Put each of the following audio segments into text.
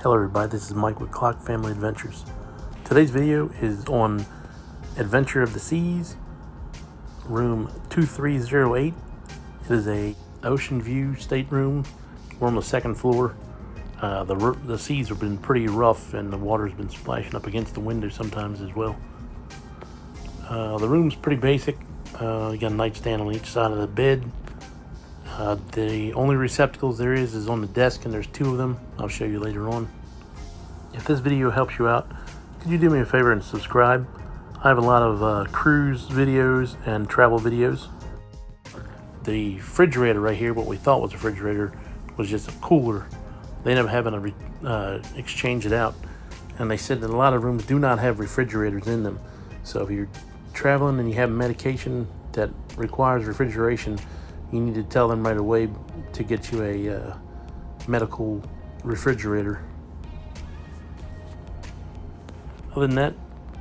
Hello everybody, this is Mike with Clock Family Adventures. Today's video is on Adventure of the Seas, room 2308. It is a ocean view stateroom. We're on the second floor. The seas have been pretty rough and the water's been splashing up against the window sometimes as well. The room's pretty basic. You got a nightstand on each side of the bed. The only receptacles there is on the desk, and there's two of them. I'll show you later on. If this video helps you out, could you do me a favor and subscribe? I have a lot of cruise videos and travel videos. The refrigerator right here, what we thought was a refrigerator, was just a cooler. They ended up having to exchange it out, and they said that a lot of rooms do not have refrigerators in them. So if you're traveling and you have medication that requires refrigeration, you need to tell them right away to get you a medical refrigerator. Other than that,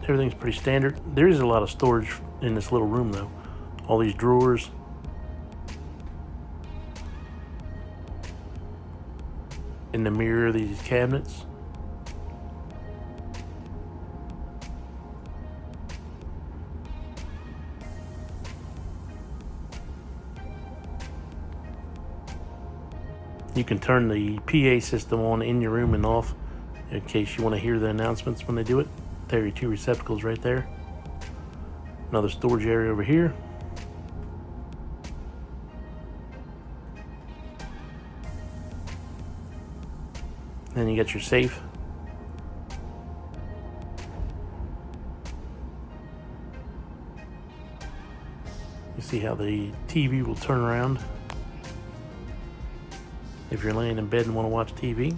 everything's pretty standard. There is a lot of storage in this little room though. All these drawers. In the mirror, these cabinets. You can turn the PA system on in your room and off in case you want to hear the announcements when they do it. There are your two receptacles right there. Another storage area over here. Then you got your safe. You see how the TV will turn around if you're laying in bed and want to watch TV.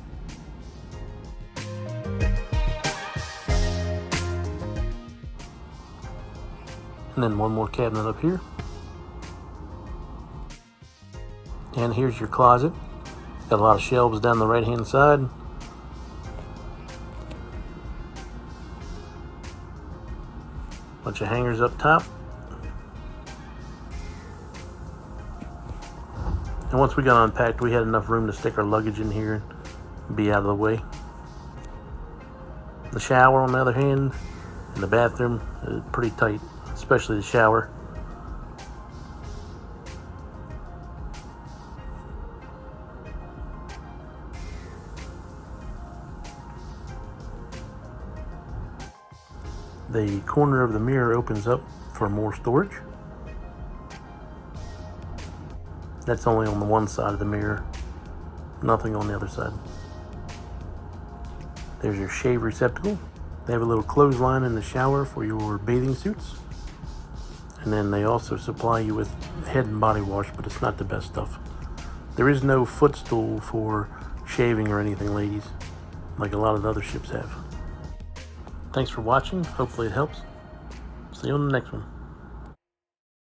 And then one more cabinet up here. And here's your closet. Got a lot of shelves down the right hand side. Bunch of hangers up top. And once we got unpacked, we had enough room to stick our luggage in here and be out of the way. The shower, on the other hand, and the bathroom is pretty tight, especially the shower. The corner of the mirror opens up for more storage. That's only on the one side of the mirror, nothing on the other side. There's your shave receptacle. They have a little clothesline in the shower for your bathing suits. And then they also supply you with head and body wash, but it's not the best stuff. There is no footstool for shaving or anything, ladies, like a lot of the other ships have. Thanks for watching. Hopefully it helps. See you on the next one.